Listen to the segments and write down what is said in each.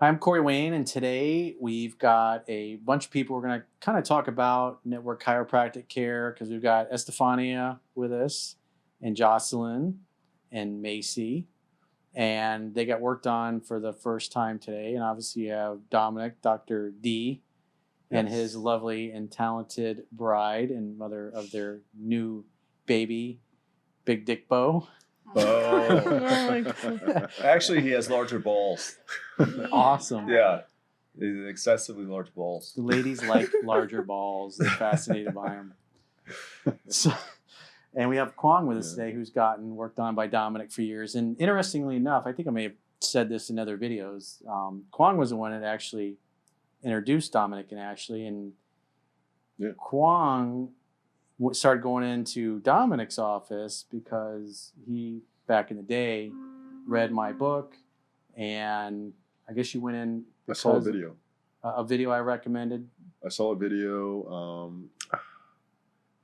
Hi, I'm Corey Wayne, and today we've got a bunch of people. We're going to kind of talk about network chiropractic care because we've got Estefania with us, and Jocelyn, and Macy, and they got worked on for the first time today. And obviously, you have Dominick, Dr. D, and his lovely and talented bride and mother of their new baby, Big Dick Bo. Actually, he has larger balls. Awesome. Yeah, excessively large balls. The ladies like larger balls. They're fascinated by them. So, and we have Kuang with us today, who's gotten worked on by Dominick for years. And interestingly enough, I think I may have said this in other videos. Kuang was the one that actually introduced Dominick and Ashley. And Kuang started going into Dominick's office because he, back in the day, read my book, and I guess you went in. I saw a video. A video I recommended. I saw a video.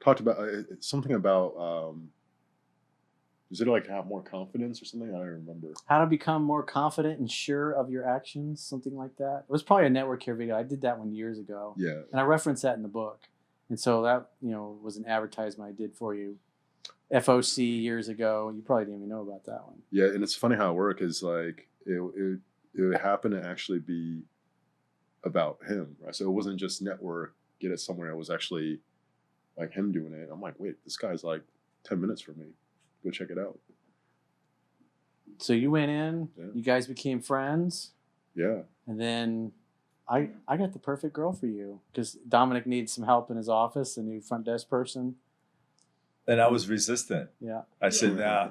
Talked about something about. Is it like have more confidence or something? I don't remember. How to become more confident and sure of your actions, something like that. It was probably a network care video. I did that one years ago. Yeah. And I referenced that in the book. And so that, was an advertisement I did for you. FOC years ago. You probably didn't even know about that one. Yeah, and it's funny how it worked is like it would happen to actually be about him, right? So it wasn't just network, get it somewhere. It was actually like him doing it. I'm like, wait, this guy's like 10 minutes from me. Go check it out. So you went in, you guys became friends. Yeah. And then I got the perfect girl for you because Dominick needs some help in his office, a new front desk person. And I was resistant. Yeah. I said, nah,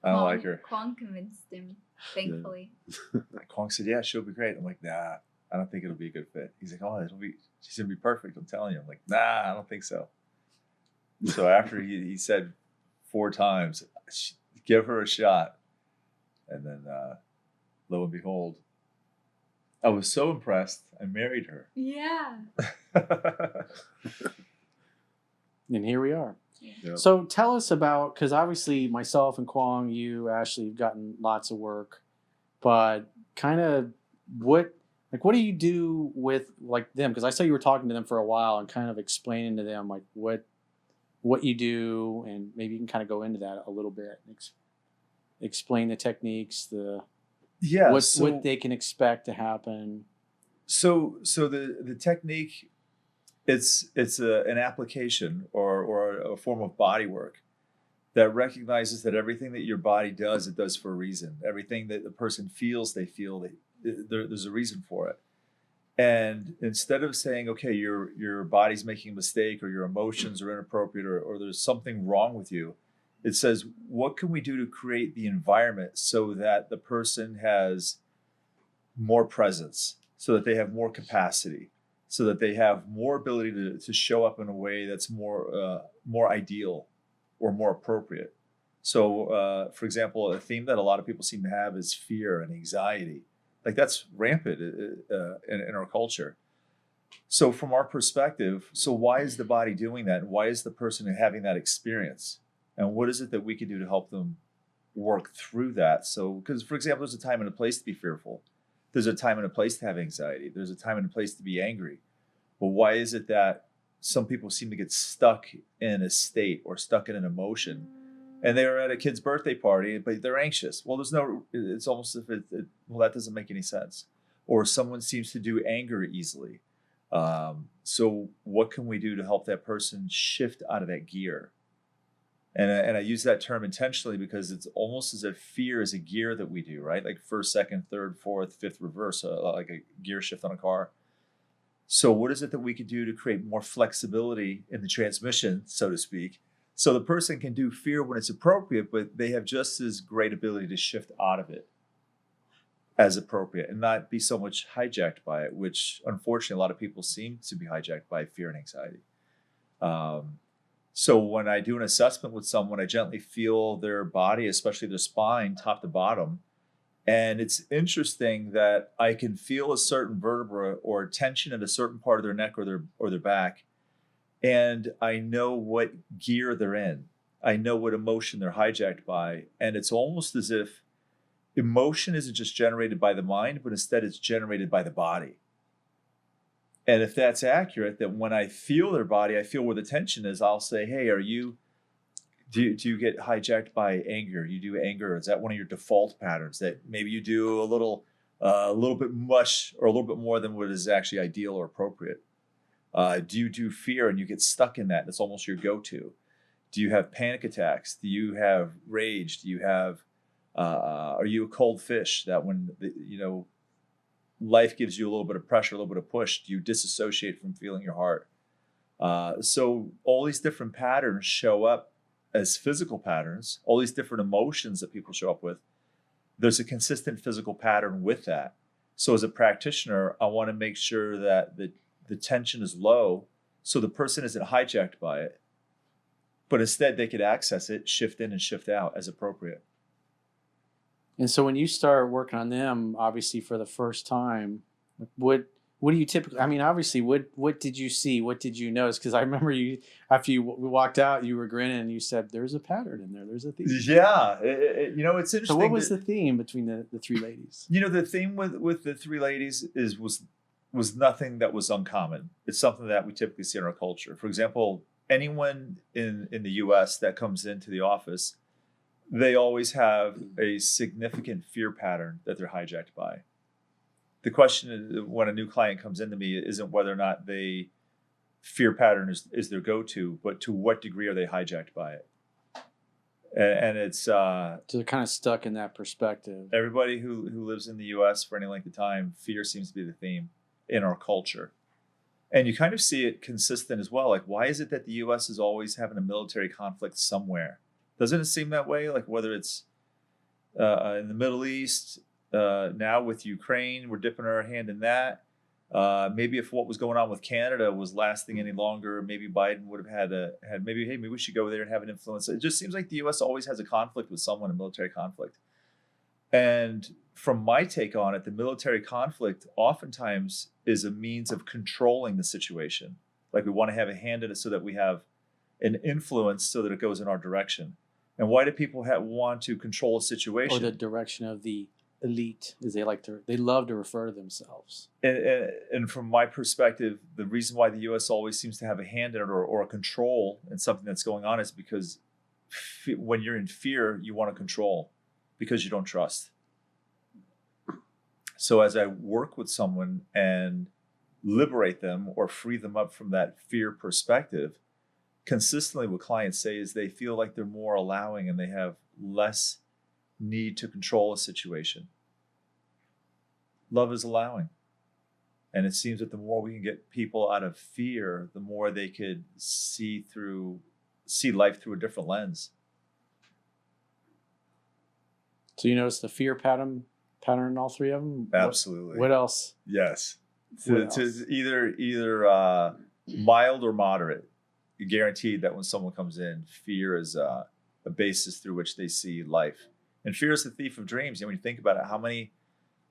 I don't like her. Kuang convinced him, thankfully. Kuang said, yeah, she'll be great. I'm like, nah, I don't think it'll be a good fit. He's like, oh, she's going to be perfect. I'm telling you. I'm like, nah, I don't think so. So after he said 4 times, give her a shot. And then lo and behold, I was so impressed, I married her. Yeah. And here we are. Yeah. So tell us about, because obviously myself and Kuang, you, Ashley, have gotten lots of work, but kind of what do you do with like them? Because I saw you were talking to them for a while and kind of explaining to them like what you do, and maybe you can kind of go into that a little bit. Explain the techniques, what they can expect to happen. So the technique, it's an application or a form of body work that recognizes that everything that your body does, it does for a reason. Everything that the person feels, they feel there's a reason for it. And instead of saying, okay, your body's making a mistake or your emotions are inappropriate or there's something wrong with you, it says, what can we do to create the environment so that the person has more presence, so that they have more capacity, so that they have more ability to show up in a way that's more ideal or more appropriate. So, for example, a theme that a lot of people seem to have is fear and anxiety. Like that's rampant in our culture. So from our perspective, so why is the body doing that? And why is the person having that experience? And what is it that we can do to help them work through that? So, because for example, there's a time and a place to be fearful. There's a time and a place to have anxiety. There's a time and a place to be angry. But why is it that some people seem to get stuck in a state or stuck in an emotion? And they're at a kid's birthday party, but they're anxious. Well, it's almost as if that doesn't make any sense. Or someone seems to do anger easily. So what can we do to help that person shift out of that gear? And I use that term intentionally because it's almost as if fear is a gear that we do, right? Like first, second, third, fourth, fifth reverse, like a gear shift on a car. So what is it that we could do to create more flexibility in the transmission, so to speak? So the person can do fear when it's appropriate, but they have just as great ability to shift out of it as appropriate and not be so much hijacked by it, which unfortunately a lot of people seem to be hijacked by fear and anxiety. So when I do an assessment with someone, I gently feel their body, especially their spine, top to bottom. And it's interesting that I can feel a certain vertebra or tension at a certain part of their neck or their back. And I know what gear they're in. I know what emotion they're hijacked by. And it's almost as if emotion isn't just generated by the mind, but instead it's generated by the body. And if that's accurate, then when I feel their body, I feel where the tension is. I'll say, hey, do you get hijacked by anger? You do anger? Is that one of your default patterns that maybe you do a little bit much or a little bit more than what is actually ideal or appropriate? Do you do fear and you get stuck in that? It's almost your go-to. Do you have panic attacks? Do you have rage? Do you have, are you a cold fish that when, life gives you a little bit of pressure, a little bit of push, do you disassociate from feeling your heart? So all these different patterns show up as physical patterns, all these different emotions that people show up with. There's a consistent physical pattern with that. So as a practitioner, I want to make sure that the tension is low so the person isn't hijacked by it, but instead they could access it, shift in and shift out as appropriate. And so when you start working on them, obviously for the first time, what do you typically, I mean, obviously, what did you see? What did you notice? Because I remember you, after you walked out, you were grinning and you said, there's a pattern in there. There's a theme. Yeah. It's interesting. So what was the theme between the three ladies? The theme with the three ladies was nothing that was uncommon. It's something that we typically see in our culture. For example, anyone in the US that comes into the office, they always have a significant fear pattern that they're hijacked by. The question is, when a new client comes into me isn't whether or not they fear pattern is their go-to, but to what degree are they hijacked by it? And it's so they're kind of stuck in that perspective. Everybody who lives in the US for any length of time, fear seems to be the theme in our culture. And you kind of see it consistent as well. Like, why is it that the US is always having a military conflict somewhere? Doesn't it seem that way? Like whether it's in the Middle East, now with Ukraine, we're dipping our hand in that. Maybe if what was going on with Canada was lasting any longer, maybe Biden would have had maybe we should go there and have an influence. It just seems like the US always has a conflict with someone, a military conflict. And from my take on it, the military conflict oftentimes is a means of controlling the situation. Like we want to have a hand in it so that we have an influence so that it goes in our direction. And why do people want to control a situation? Or the direction of the elite, as they love to refer to themselves. And from my perspective, the reason why the U.S. always seems to have a hand in it or a control in something that's going on is because when you're in fear, you want to control because you don't trust. So as I work with someone and liberate them or free them up from that fear perspective, consistently what clients say is they feel like they're more allowing and they have less need to control a situation. Love is allowing. And it seems that the more we can get people out of fear, the more they could see life through a different lens. So you notice the fear pattern in all three of them? Absolutely. What else? Yes. What else? To either mild or moderate. Guaranteed that when someone comes in, fear is a basis through which they see life. And fear is the thief of dreams. When you think about it, how many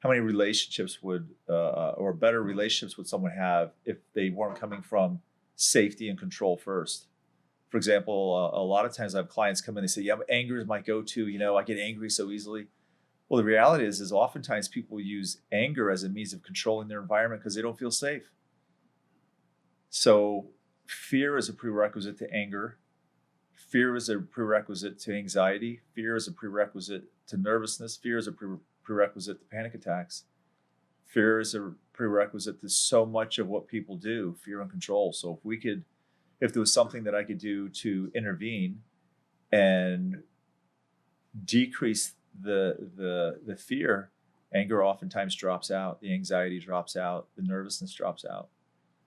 relationships would or better relationships would someone have if they weren't coming from safety and control first? For example, a lot of times I have clients come in and they say, yeah, anger is my go-to. I get angry so easily. Well, the reality is oftentimes people use anger as a means of controlling their environment because they don't feel safe. So fear is a prerequisite to anger. Fear is a prerequisite to anxiety. Fear is a prerequisite to nervousness. Fear is a prerequisite to panic attacks. Fear is a prerequisite to so much of what people do, fear and control. So if there was something that I could do to intervene and decrease the fear, anger oftentimes drops out, the anxiety drops out, the nervousness drops out.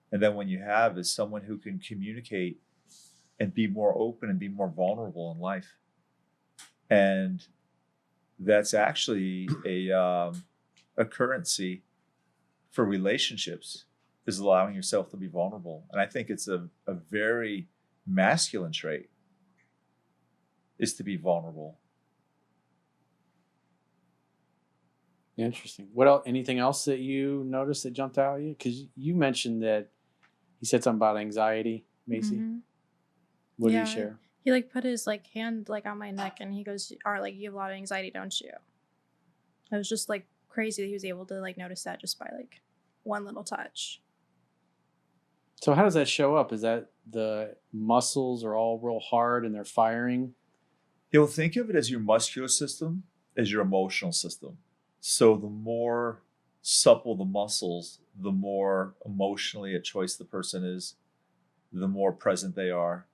And then when you have is someone who can communicate and be more open and be more vulnerable in life. And that's actually a currency for relationships, is allowing yourself to be vulnerable. And I think it's a very masculine trait, is to be vulnerable. Interesting. What else? Anything else that you noticed that jumped out at you? Because you mentioned that he said something about anxiety, Macy. Mm-hmm. What did he share? He put his hand on my neck and he goes, "You have a lot of anxiety, don't you?" It was just like crazy that he was able to like notice that just by like one little touch. So how does that show up? Is that the muscles are all real hard and they're firing? You'll think of it as your muscular system, as your emotional system. So the more supple the muscles, the more emotionally at choice the person is, the more present they are.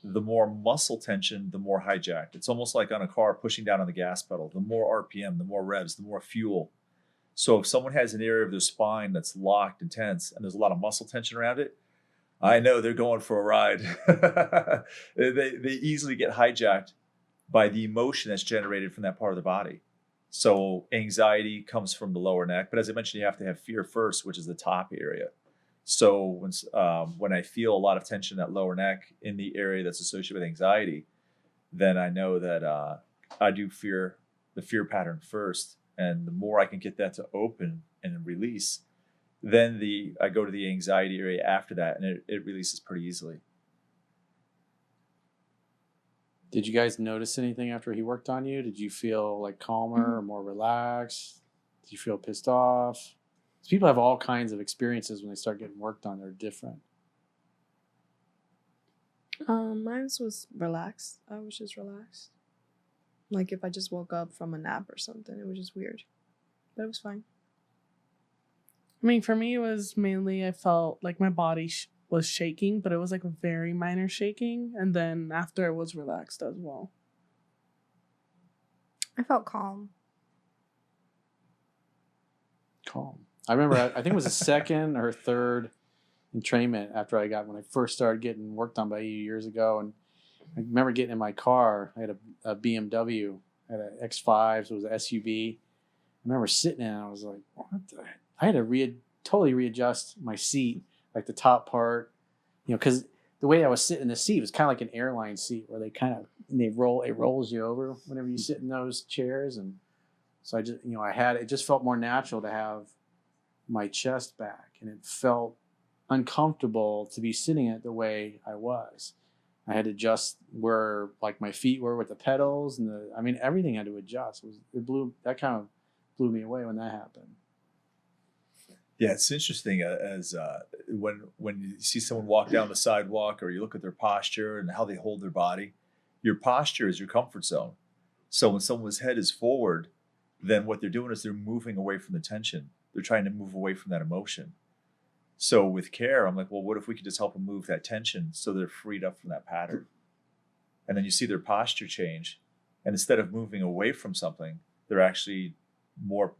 The more muscle tension, the more hijacked. It's almost like on a car pushing down on the gas pedal. The more RPM, the more revs, the more fuel. So if someone has an area of their spine that's locked and tense and there's a lot of muscle tension around it, I know they're going for a ride. They easily get hijacked by the emotion that's generated from that part of the body. So anxiety comes from the lower neck. But as I mentioned, you have to have fear first, which is the top area. So when I feel a lot of tension in that lower neck in the area that's associated with anxiety, then I know that I do the fear pattern first. And the more I can get that to open and release, then I go to the anxiety area after that, and it releases pretty easily. Did you guys notice anything after he worked on you? Did you feel like calmer or more relaxed? Did you feel pissed off? 'Cause people have all kinds of experiences when they start getting worked on. They're different. Mine was relaxed. I was just relaxed. Like if I just woke up from a nap or something, it was just weird. But it was fine. I mean, for me, it was mainly I felt like my body was shaking, but it was like a very minor shaking. And then after it was relaxed as well. I felt calm. Calm. I remember, I think it was the second or third entrainment after when I first started getting worked on by you years ago. And I remember getting in my car. I had a BMW, I had an X5, so it was an SUV. I remember sitting in it, and I was like, what the heck? I had to totally readjust my seat, like the top part, because the way I was sitting in the seat was kind of like an airline seat where it rolls you over whenever you sit in those chairs. And so I just, it just felt more natural to have my chest back, and it felt uncomfortable to be sitting in it the way I was. I had to adjust where like my feet were with the pedals and everything had to adjust. That kind of blew me away when that happened. Yeah, it's interesting when you see someone walk down the sidewalk or you look at their posture and how they hold their body. Your posture is your comfort zone. So when someone's head is forward, then what they're doing is they're moving away from the tension. They're trying to move away from that emotion. So with care, I'm like, well, what if we could just help them move that tension so they're freed up from that pattern? And then you see their posture change. And instead of moving away from something, they're actually more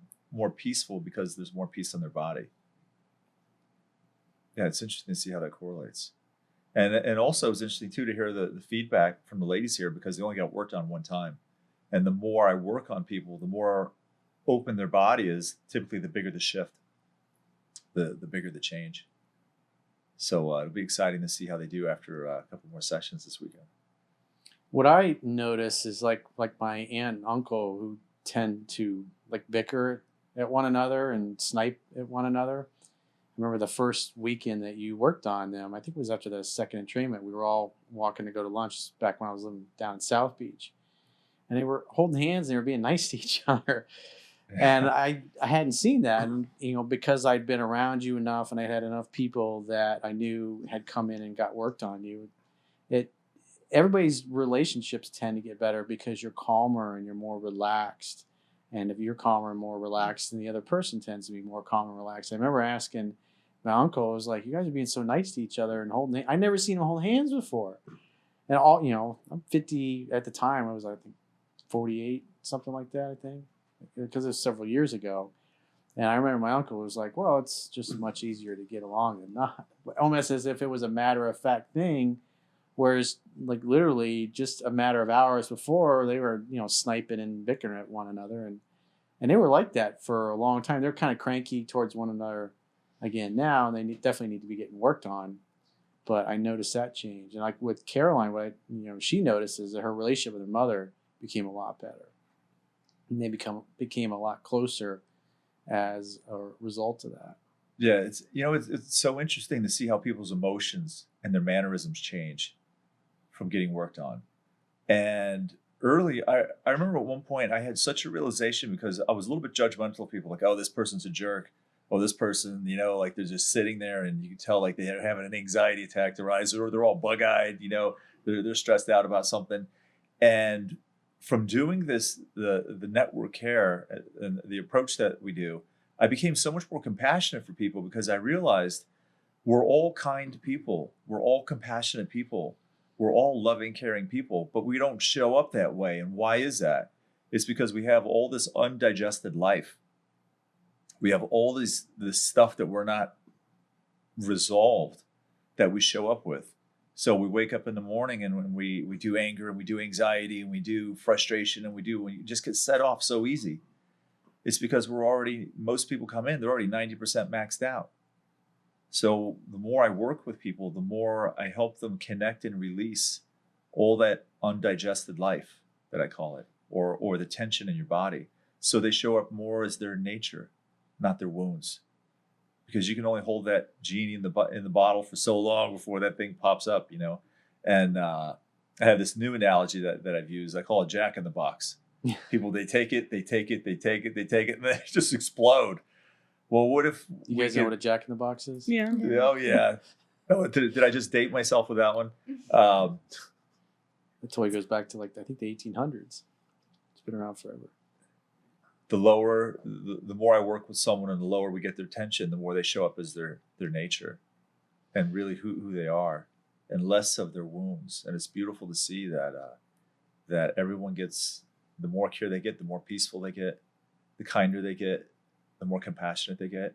peaceful because there's more peace in their body. Yeah, it's interesting to see how that correlates. And also it's interesting too to hear the feedback from the ladies here because they only got worked on one time. And the more I work on people, the more open their body is, typically the bigger the shift, the bigger the change. So it'll be exciting to see how they do after a couple more sessions this weekend. What I notice is like my aunt and uncle who tend to like bicker at one another and snipe at one another. I remember the first weekend that you worked on them, I think it was after the second entrainment, we were all walking to go to lunch back when I was living down in South Beach. And they were holding hands and they were being nice to each other. And I hadn't seen that. And, because I'd been around you enough and I had enough people that I knew had come in and got worked on you, everybody's relationships tend to get better because you're calmer and you're more relaxed. And if you're calmer and more relaxed, then the other person tends to be more calm and relaxed. I remember asking my uncle, I was like, you guys are being so nice to each other and holding hands. I'd never seen them hold hands before. And I'm 50 at the time. I was, I think, 48, something like that, I think, because it was several years ago. And I remember my uncle was like, well, it's just much easier to get along than not. Almost as if it was a matter-of-fact thing, whereas, like, literally just a matter of hours before, they were, sniping and bickering at one another. And they were like that for a long time. They're kind of cranky towards one another again now, and they definitely need to be getting worked on. But I noticed that change. And like with Caroline, what she notices that her relationship with her mother became a lot better. And they became a lot closer as a result of that. Yeah, it's so interesting to see how people's emotions and their mannerisms change from getting worked on. And early, I remember at one point I had such a realization because I was a little bit judgmental of people, like, oh, this person's a jerk. Oh, this person, like they're just sitting there and you can tell like they're having an anxiety attack. Their eyes or they're all bug-eyed, they're stressed out about something. And from doing this, the network care and the approach that we do, I became so much more compassionate for people because I realized we're all kind people. We're all compassionate people. We're all loving, caring people, but we don't show up that way. And why is that? It's because we have all this undigested life. We have all this stuff that we're not resolved that we show up with. So we wake up in the morning and when we do anger and we do anxiety and we do frustration and we just get set off so easy. It's because most people come in, they're already 90% maxed out. So the more I work with people, the more I help them connect and release all that undigested life that I call it, or the tension in your body. So they show up more as their nature, not their wounds. Because you can only hold that genie in the bottle for so long before that thing pops up, And I have this new analogy that I've used. I call it Jack in the Box. People, they take it, and they just explode. Well, what if you guys know what a Jack in the Box is? Yeah. Oh yeah. Oh, did I just date myself with that one? The toy goes back to I think the 1800s. It's been around forever. The more I work with someone and the lower we get their tension, the more they show up as their nature and really who they are and less of their wounds. And it's beautiful to see that everyone gets, the more care they get, the more peaceful they get, the kinder they get, the more compassionate they get.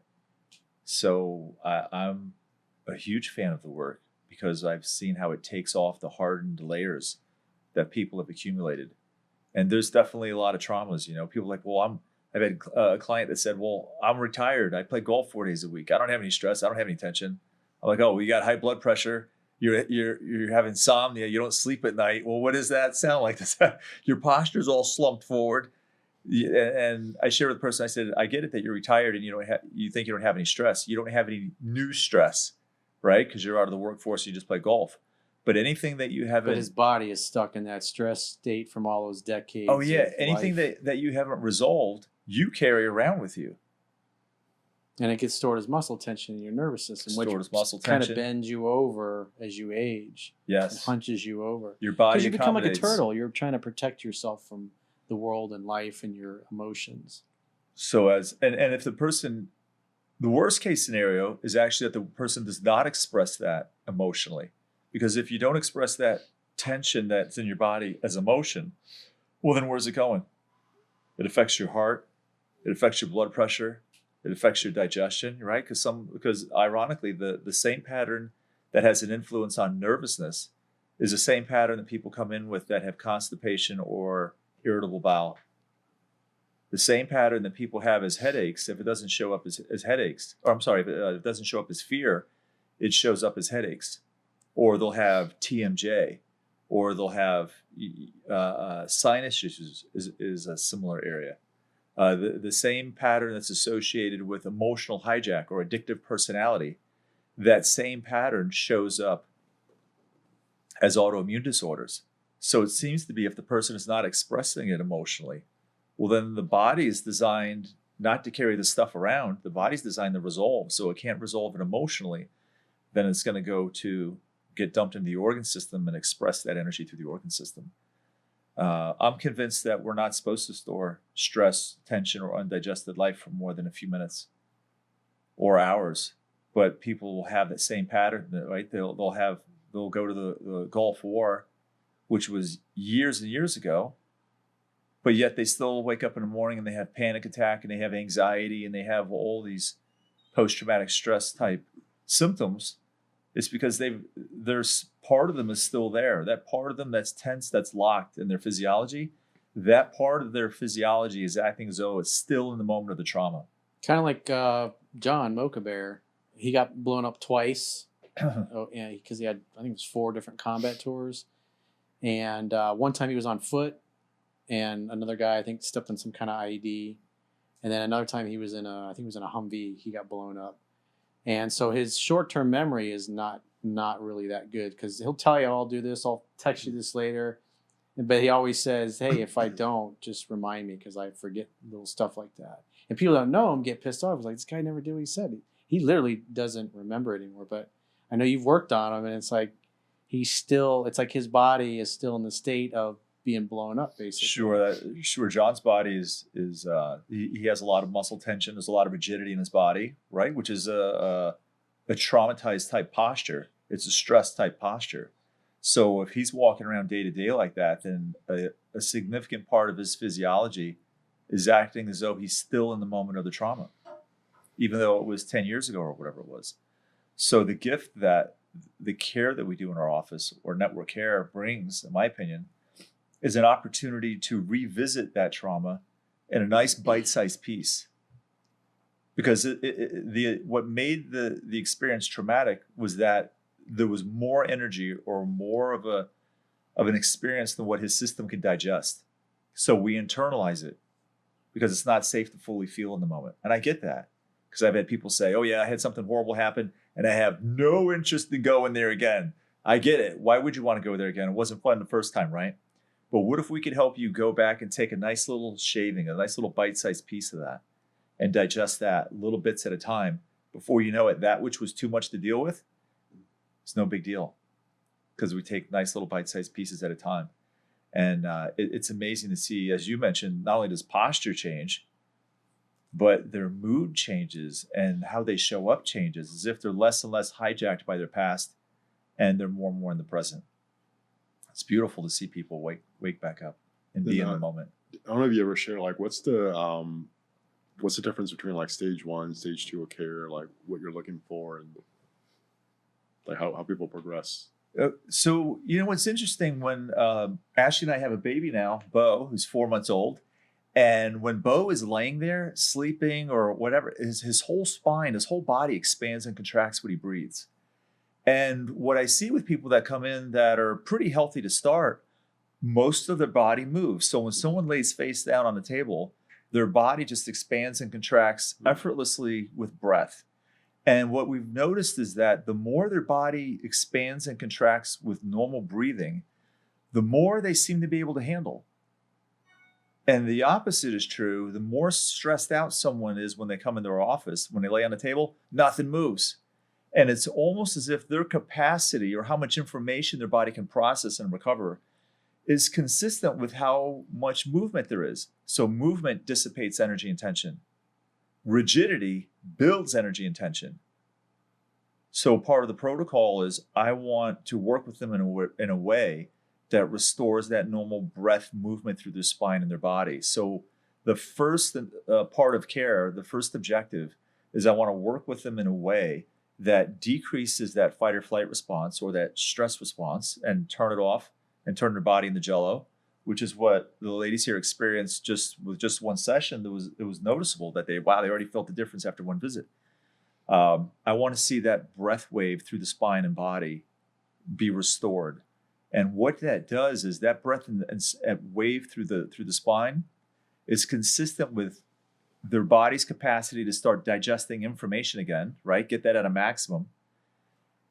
So I'm a huge fan of the work because I've seen how it takes off the hardened layers that people have accumulated. And there's definitely a lot of traumas, people are like, well, I've had a client that said, well, I'm retired. I play golf 4 days a week. I don't have any stress. I don't have any tension. I'm like, oh, you got high blood pressure. You're having insomnia. You don't sleep at night. Well, what does that sound like? Your posture's all slumped forward. And I shared with the person, I said, I get it that you're retired and you think you don't have any stress. You don't have any new stress, right? Because you're out of the workforce. You just play golf. But anything that you haven't... But his body is stuck in that stress state from all those decades. Oh, yeah. Of Anything life. that you haven't resolved, you carry around with you. And it gets stored as muscle tension in your nervous system, which kind of bends you over as you age. Yes. And hunches you over. Your body Because you become like a accommodates. turtle. You're trying to protect yourself from the world and life and your emotions. So and if the worst case scenario is actually that the person does not express that emotionally. Because if you don't express that tension that's in your body as emotion, well, then where's it going? It affects your heart. It affects your blood pressure. It affects your digestion, right? Because ironically, the same pattern that has an influence on nervousness is the same pattern that people come in with that have constipation or irritable bowel. The same pattern that people have as headaches, if it doesn't show up as headaches, if it doesn't show up as fear, it shows up as headaches. Or they'll have TMJ, or they'll have sinus issues is a similar area. The same pattern that's associated with emotional hijack or addictive personality, that same pattern shows up as autoimmune disorders. So it seems to be if the person is not expressing it emotionally, well, then the body is designed not to carry the stuff around. The body's designed to resolve. So it can't resolve it emotionally. Then it's going to go to get dumped into the organ system and express that energy through the organ system. I'm convinced that we're not supposed to store stress, tension, or undigested life for more than a few minutes or hours. But people will have that same pattern, right? They'll go to the Gulf War, which was years and years ago, but yet they still wake up in the morning and they have panic attack and they have anxiety and they have all these post-traumatic stress type symptoms. It's because there's part of them is still there. That part of them that's tense, that's locked in their physiology, that part of their physiology is acting as though it's still in the moment of the trauma. Kind of like John Mocha Bear. He got blown up twice. Because he had, I think it was 4 different combat tours. And one time he was on foot, and another guy, I think, stepped on some kind of IED. And then another time he was in a Humvee. He got blown up. And so his short-term memory is not really that good because he'll tell you, I'll do this, I'll text you this later. But he always says, "Hey, if I don't, just remind me because I forget little stuff like that." And people don't know him get pissed off. It's like, this guy never did what he said. He literally doesn't remember it anymore. But I know you've worked on him, and it's like it's like his body is still in the state of being blown up, basically. Sure. John's body is he has a lot of muscle tension. There's a lot of rigidity in his body, right? Which is a traumatized type posture. It's a stress type posture. So if he's walking around day to day like that, then a significant part of his physiology is acting as though he's still in the moment of the trauma, even though it was 10 years ago or whatever it was. So the gift that the care that we do in our office or network care brings, in my opinion, is an opportunity to revisit that trauma in a nice bite-sized piece. Because what made the experience traumatic was that there was more energy or more of an experience than what his system could digest. So we internalize it because it's not safe to fully feel in the moment. And I get that because I've had people say, "Oh yeah, I had something horrible happen and I have no interest in going there again." I get it. Why would you want to go there again? It wasn't fun the first time, right? But what if we could help you go back and take a nice little shaving, a nice little bite-sized piece of that and digest that little bits at a time before you know it, that which was too much to deal with, it's no big deal because we take nice little bite-sized pieces at a time. And it's amazing to see, as you mentioned, not only does posture change, but their mood changes and how they show up changes, as if they're less and less hijacked by their past and they're more and more in the present. It's beautiful to see people wake back up and be in the moment. I don't know if you ever share, like, what's the difference between like stage 1, stage 2 of care, like what you're looking for and like how people progress? So, what's interesting when Ashley and I have a baby now, Bo, who's 4 months old. And when Bo is laying there sleeping or whatever, his whole spine, his whole body expands and contracts when he breathes. And what I see with people that come in that are pretty healthy to start, most of their body moves. So when someone lays face down on the table, their body just expands and contracts effortlessly with breath. And what we've noticed is that the more their body expands and contracts with normal breathing, the more they seem to be able to handle. And the opposite is true. The more stressed out someone is when they come into our office, when they lay on the table, nothing moves. And it's almost as if their capacity or how much information their body can process and recover is consistent with how much movement there is. So movement dissipates energy and tension. Rigidity builds energy and tension. So part of the protocol is I want to work with them in a way that restores that normal breath movement through their spine and their body. So the first part of care, the first objective, is I want to work with them in a way that decreases that fight or flight response or that stress response and turn it off and turn their body into jello, which is what the ladies here experienced with just one session. It was noticeable that they already felt the difference after one visit. I want to see that breath wave through the spine and body be restored. And what that does is that breath and wave through the spine is consistent with their body's capacity to start digesting information again, right? Get that at a maximum.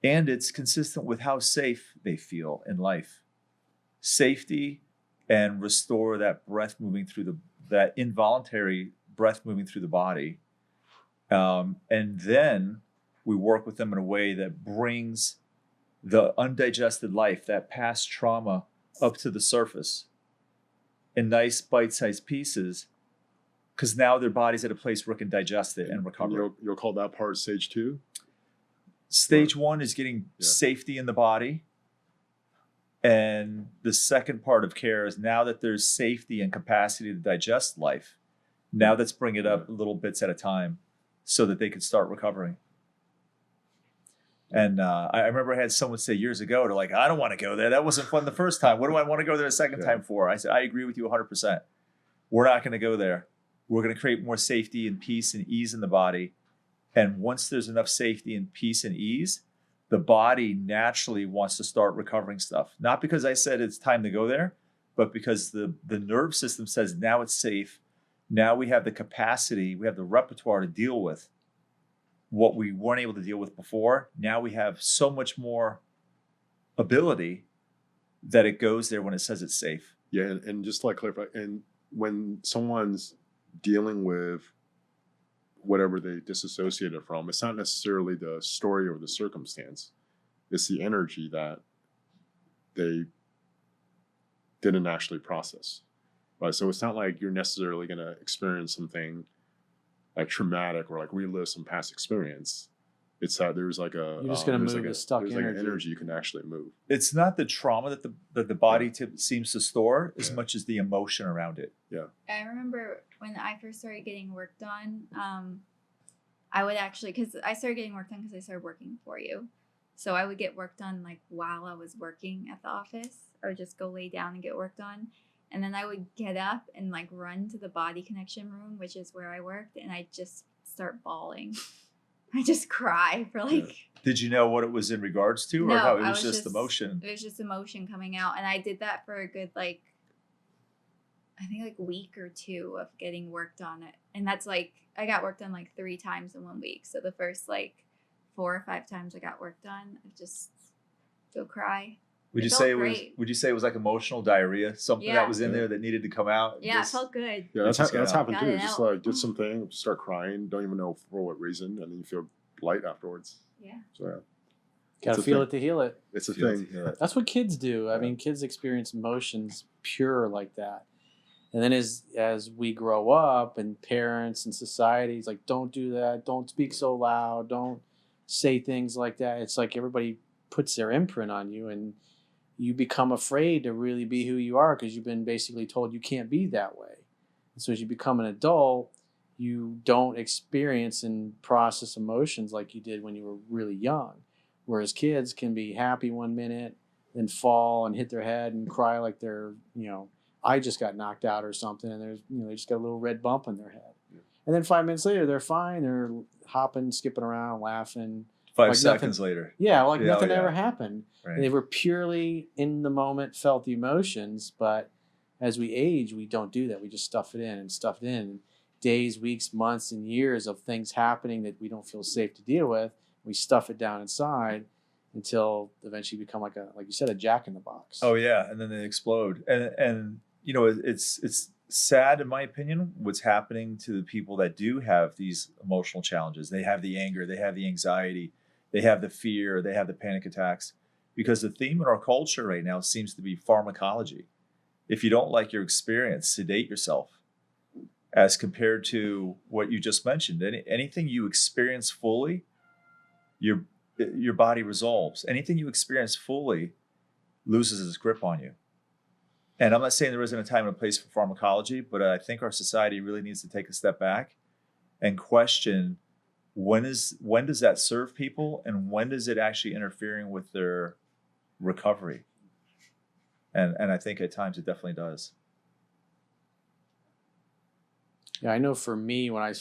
And it's consistent with how safe they feel in life. Safety and restore that breath moving through that involuntary breath moving through the body. And then we work with them in a way that brings the undigested life, that past trauma, up to the surface in nice bite-sized pieces, because now their body's at a place where it can digest it and recover. You'll call that part stage 2? Stage 1 is getting safety in the body. And the second part of care is now that there's safety and capacity to digest life, now let's bring it up little bits at a time so that they can start recovering. And I remember I had someone say years ago, they're like, I don't want to go there. That wasn't fun the first time. What do I want to go there a second time for? I said, I agree with you 100%. We're not going to go there. We're going to create more safety and peace and ease in the body. And once there's enough safety and peace and ease, the body naturally wants to start recovering stuff. Not because I said it's time to go there, but because the nerve system says now it's safe. Now we have the capacity, we have the repertoire to deal with what we weren't able to deal with before. Now we have so much more ability that it goes there when it says it's safe. Yeah, and just to like clarify, and when someone's dealing with whatever they disassociated from, it's not necessarily the story or the circumstance. It's the energy that they didn't actually process. Right. So it's not like you're necessarily going to experience something like traumatic or like relive some past experience. It's that there's like a You're just gonna there's move like the stuck there's energy. like an energy you can actually move. It's not the trauma that the body seems to store as Yeah. much as the emotion around it. I remember when I first started getting work done, I would actually, because I started getting work done because I started working for you. So I would get work done like while I was working at the office, or just go lay down and get work done. And then I would get up and like run to the body connection room, which is where I worked, and I just start bawling. I just cry for like. Did you know what it was in regards to, or No, how it I was just emotion? It was just emotion coming out, and I did that for a good like, I think like week or two of getting work done, and that's like I got work done like 3 times in 1 week. So the first like 4 or 5 times I got work done, I just go cry. Would It you felt say great. Would you say it was like emotional diarrhea, something Yeah. that was in there that needed to come out? Yeah, Just- it felt good. Yeah, It's just that's got happened got too. it Just out. like did something, start crying, don't even know for what reason, and then you feel light afterwards. Yeah. So yeah, Gotta It's a feel thing. it to heal it. it's a Feel it thing. to heal it. That's what kids do. I Yeah. mean, kids experience emotions pure like that. And then as we grow up, and parents and societies like, don't do that, don't speak so loud, don't say things like that. It's like everybody puts their imprint on you, and you become afraid to really be who you are because you've been basically told you can't be that way. And so as you become an adult, you don't experience and process emotions like you did when you were really young. Whereas kids can be happy 1 minute, then fall and hit their head and cry like they're, I just got knocked out or something, and there's, they just got a little red bump in their head. Yeah. And then 5 minutes later, they're fine. They're hopping, skipping around, laughing. 5 Like seconds nothing- later. Yeah, like Yeah, nothing oh, yeah. ever happened. Right. They were purely in the moment, felt the emotions. But as we age, we don't do that. We just stuff it in and stuff it in. Days, weeks, months, and years of things happening that we don't feel safe to deal with. We stuff it down inside until eventually become like you said, a jack in the box. Oh yeah, and then they explode. And it's sad in my opinion what's happening to the people that do have these emotional challenges. They have the anger, they have the anxiety, they have the fear, they have the panic attacks, because the theme in our culture right now seems to be pharmacology. If you don't like your experience, sedate yourself, as compared to what you just mentioned. Anything you experience fully, your body resolves. Anything you experience fully loses its grip on you. And I'm not saying there isn't a time and a place for pharmacology, but I think our society really needs to take a step back and question when does that serve people, and when does it actually interfering with their recovery? And I think at times it definitely does. Yeah, I know for me, when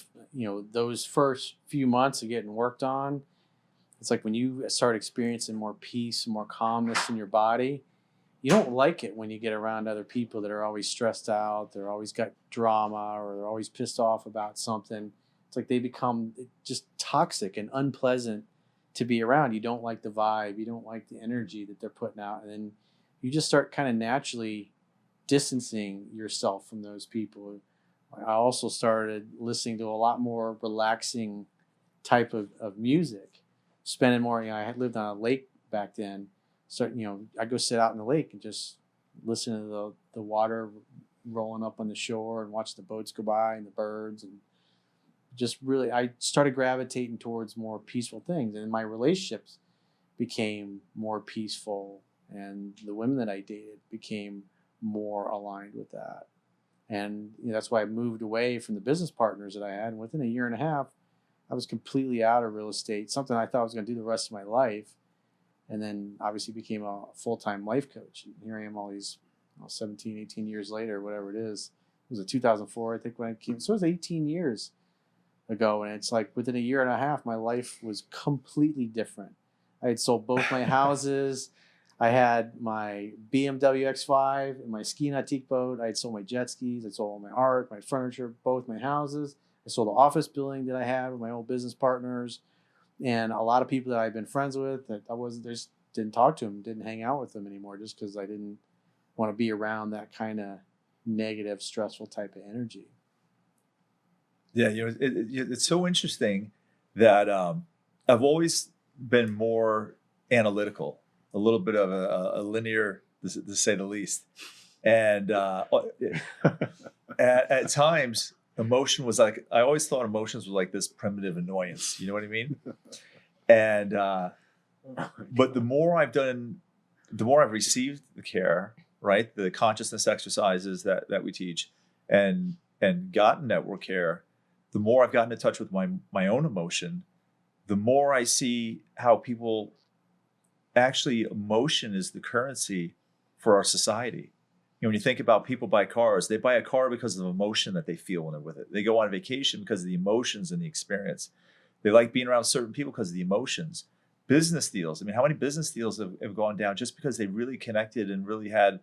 those first few months of getting worked on, it's like when you start experiencing more peace, more calmness in your body, you don't like it when you get around other people that are always stressed out, they're always got drama, or they're always pissed off about something. It's like they become just toxic and unpleasant to be around. You don't like the vibe, you don't like the energy that they're putting out, and then you just start kind of naturally distancing yourself from those people. I also started listening to a lot more relaxing type of music, spending more, I had lived on a lake back then. So, I'd go sit out in the lake and just listen to the water rolling up on the shore and watch the boats go by and the birds, and just really, I started gravitating towards more peaceful things, and my relationships became more peaceful, and the women that I dated became more aligned with that. And that's why I moved away from the business partners that I had. And within a year and a half, I was completely out of real estate, something I thought I was going to do the rest of my life. And then obviously became a full-time life coach. And here I am all these 17, 18 years later, whatever it is. It was a 2004, I think, when I came. So it was 18 years ago. And it's like within a year and a half, my life was completely different. I had sold both my houses. I had my BMW X5 and my ski nautique boat. I had sold my jet skis. I sold all my art, my furniture, both my houses. I sold the office building that I had with my old business partners. And a lot of people that I've been friends with that I just didn't talk to them, didn't hang out with them anymore, just because I didn't want to be around that kind of negative, stressful type of energy. Yeah, it's so interesting that I've always been more analytical, a little bit of a linear, to say the least. And at times, emotion was like, I always thought emotions were like this primitive annoyance. You know what I mean? And but the more I've received the care, right, the consciousness exercises that we teach, and gotten network care, the more I've gotten in touch with my own emotion, the more I see how people actually, emotion is the currency for our society. You know, when you think about people buy cars, they buy a car because of the emotion that they feel when they're with it. They go on vacation because of the emotions and the experience. They like being around certain people because of the emotions. Business deals. I mean, how many business deals have gone down just because they really connected and really had,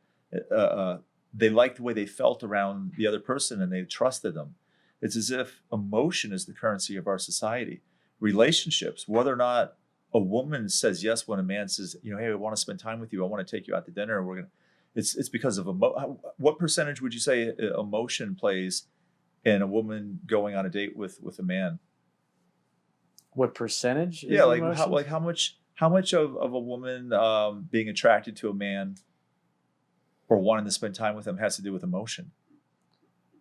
they liked the way they felt around the other person and they trusted them. It's as if emotion is the currency of our society. Relationships, whether or not a woman says yes when a man says, you know, hey, I want to spend time with you. I want to take you out to dinner. It's because of what percentage would you say emotion plays in a woman going on a date with a man? What percentage? Yeah, like how much of a woman being attracted to a man or wanting to spend time with him has to do with emotion?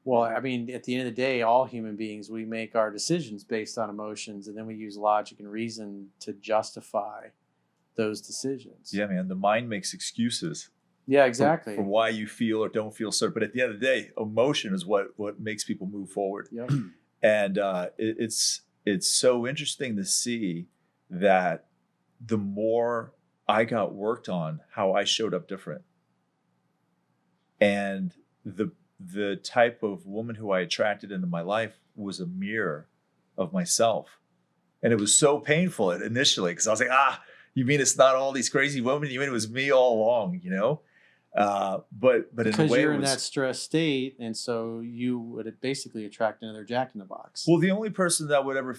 Well, I mean, at the end of the day, all human beings, we make our decisions based on emotions, and then we use logic and reason to justify those decisions. Yeah, man, the mind makes excuses. Yeah, exactly. For why you feel or don't feel certain. But at the end of the day, emotion is what makes people move forward. Yep. And it's so interesting to see that the more I got worked on, how I showed up different. And the type of woman who I attracted into my life was a mirror of myself. And it was so painful initially because I was like, you mean it's not all these crazy women? You mean it was me all along, you know? But because in a way you're in that stress state, and so you would basically attract another Jack in the Box. Well, the only person that would ever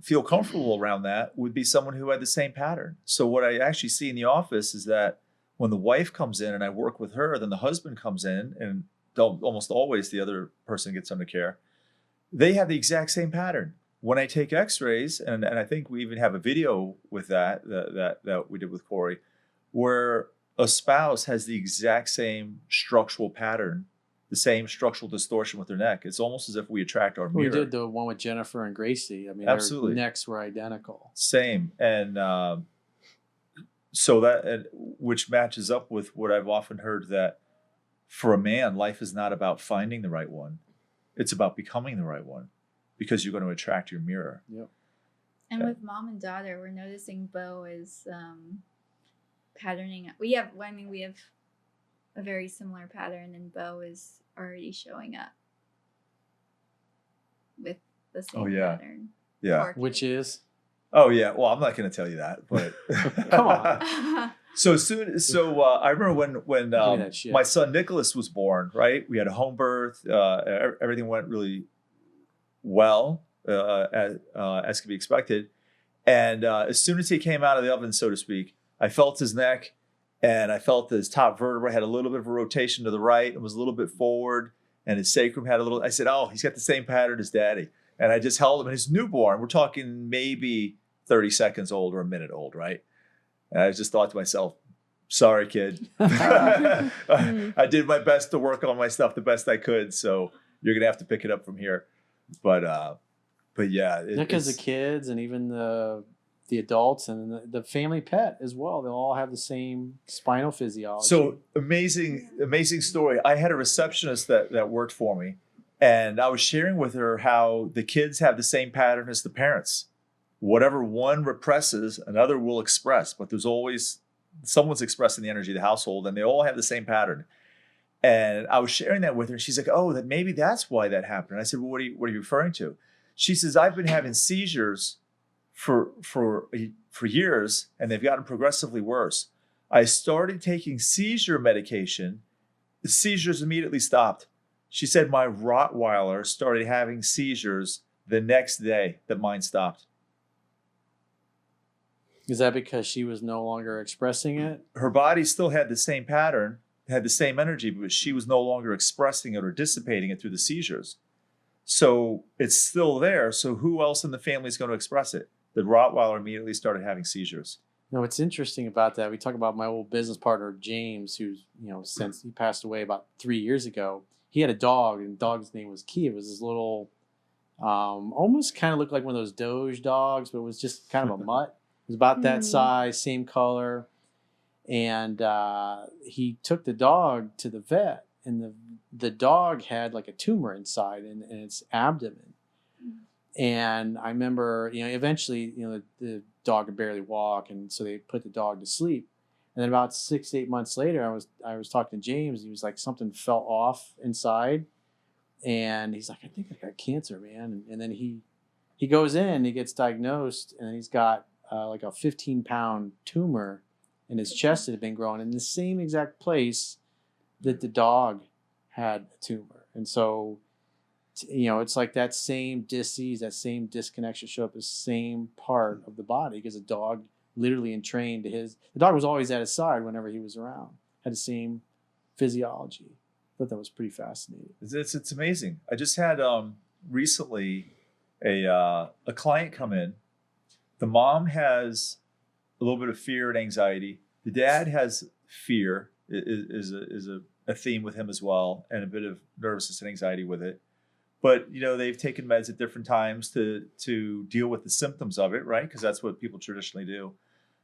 feel comfortable around that would be someone who had the same pattern. So what I actually see in the office is that when the wife comes in and I work with her, then the husband comes in, and almost always the other person gets under care. They have the exact same pattern. When I take X-rays, and I think we even have a video with that we did with Corey, where a spouse has the exact same structural pattern, the same structural distortion with their neck. It's almost as if we attract our mirror. We did the one with Jennifer and Gracie. I mean, absolutely, their necks were identical. Same, and so that, which matches up with what I've often heard, that for a man, life is not about finding the right one; it's about becoming the right one, because you're going to attract your mirror. Yep. And with mom and daughter, we're noticing Bo is patterning. We have a very similar pattern, and Bo is already showing up with the same pattern. Yeah. Which is? Oh yeah. Well, I'm not going to tell you that, but come on. So I remember when my son Nicholas was born. Right, we had a home birth. Everything went really well, as could be expected. And as soon as he came out of the oven, so to speak, I felt his neck, and I felt his top vertebra had a little bit of a rotation to the right. It was a little bit forward, and his sacrum had a little. I said, "Oh, he's got the same pattern as Daddy." And I just held him. And his newborn, we're talking maybe 30 seconds old or a minute old, right? And I just thought to myself, "Sorry, kid. I did my best to work on my stuff the best I could. So you're gonna have to pick it up from here." But yeah, because the kids and even the adults and the family pet as well, they'll all have the same spinal physiology. So amazing story. I had a receptionist that worked for me, and I was sharing with her how the kids have the same pattern as the parents. Whatever one represses, another will express, but there's always someone's expressing the energy of the household, and they all have the same pattern. And I was sharing that with her, and she's like, "Oh, that maybe that's why that happened." And I said, "Well, what are you referring to?" She says, "I've been having seizures for years, and they've gotten progressively worse. I started taking seizure medication. The seizures immediately stopped." She said, "My Rottweiler started having seizures the next day that mine stopped." Is that because she was no longer expressing it? Her body still had the same pattern. had the same energy, but she was no longer expressing it or dissipating it through the seizures. So it's still there. So who else in the family is going to express it? The Rottweiler immediately started having seizures. No, what's interesting about that, we talk about my old business partner, James, who's, since he passed away about 3 years ago, he had a dog, and the dog's name was Key. It was this little, almost kind of looked like one of those Doge dogs, but it was just kind of a mutt. It was about that size, same color. And he took the dog to the vet, and the dog had like a tumor inside in its abdomen. And I remember, eventually, the dog could barely walk, and so they put the dog to sleep. And then about 6 to 8 months later, I was talking to James. He was like, something fell off inside, and he's like, I think I got cancer, man. And then he goes in, he gets diagnosed, and he's got like a 15-pound tumor in his chest that had been growing in the same exact place that the dog had a tumor. And so, it's like that same dis-ease, that same disconnection show up as same part of the body, because the dog literally entrained the dog was always at his side whenever he was around, had the same physiology. I thought that was pretty fascinating. It's amazing. I just had recently a client come in. The mom has a little bit of fear and anxiety. The dad has fear, is a theme with him as well, and a bit of nervousness and anxiety with it. But, they've taken meds at different times to deal with the symptoms of it, right? Because that's what people traditionally do.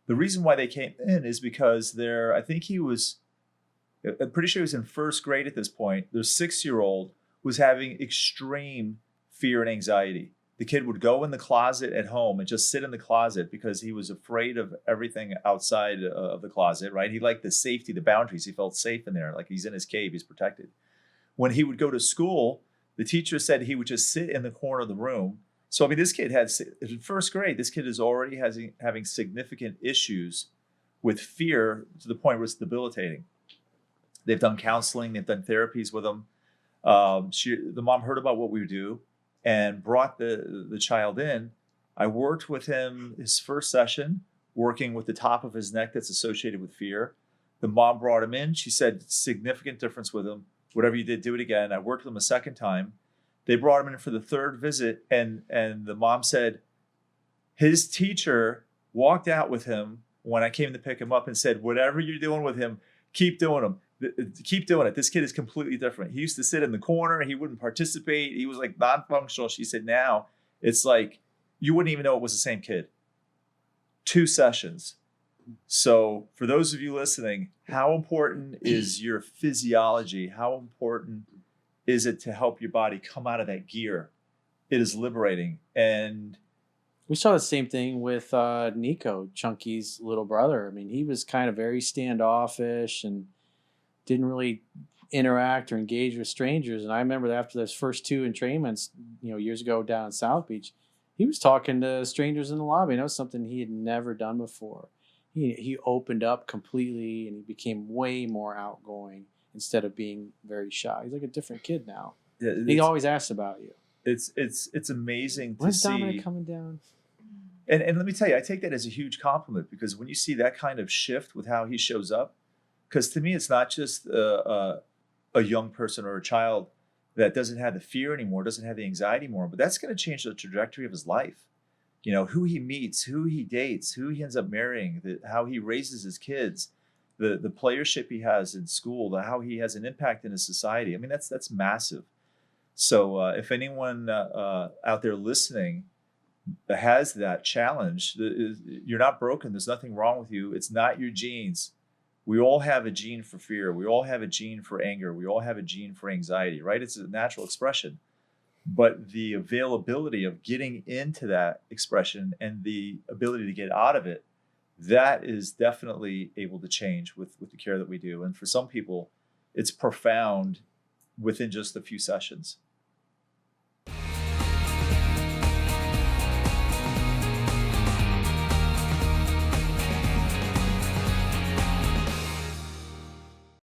The reason why they came in is because I'm pretty sure he was in first grade at this point. Their 6-year-old was having extreme fear and anxiety. The kid would go in the closet at home and just sit in the closet because he was afraid of everything outside of the closet, right? He liked the safety, the boundaries. He felt safe in there, like he's in his cave, he's protected. When he would go to school, the teacher said he would just sit in the corner of the room. So, this kid in first grade, this kid is already having significant issues with fear to the point where it's debilitating. They've done counseling, they've done therapies with him. The mom heard about what we do and brought the child in. I worked with him his first session, working with the top of his neck that's associated with fear. The mom brought him in. She said, significant difference with him. Whatever you did, do it again. I worked with him a second time. They brought him in for the third visit, and the mom said his teacher walked out with him when I came to pick him up and said, whatever you're doing with him, keep doing him. Keep doing it. This kid is completely different. He used to sit in the corner. He wouldn't participate. He was like non-functional. She said, now it's like you wouldn't even know it was the same kid. 2 sessions. So for those of you listening, how important is your physiology? How important is it to help your body come out of that gear? It is liberating. And we saw the same thing with Nico, Chunky's little brother. He was kind of very standoffish and didn't really interact or engage with strangers. And I remember that after those first 2 entrainments, years ago down in South Beach, he was talking to strangers in the lobby. And that was something he had never done before. He opened up completely, and he became way more outgoing instead of being very shy. He's like a different kid now. Yeah, he always asks about you. It's amazing to When's see. Dominick coming down? And let me tell you, I take that as a huge compliment, because when you see that kind of shift with how he shows up, because to me, it's not just a young person or a child that doesn't have the fear anymore, doesn't have the anxiety anymore, but that's going to change the trajectory of his life. Who he meets, who he dates, who he ends up marrying, how he raises his kids, the playership he has in school, how he has an impact in his society. That's massive. So if anyone out there listening has that challenge, you're not broken. There's nothing wrong with you. It's not your genes. We all have a gene for fear. We all have a gene for anger. We all have a gene for anxiety, right? It's a natural expression. But the availability of getting into that expression and the ability to get out of it, that is definitely able to change with the care that we do. And for some people, it's profound within just a few sessions.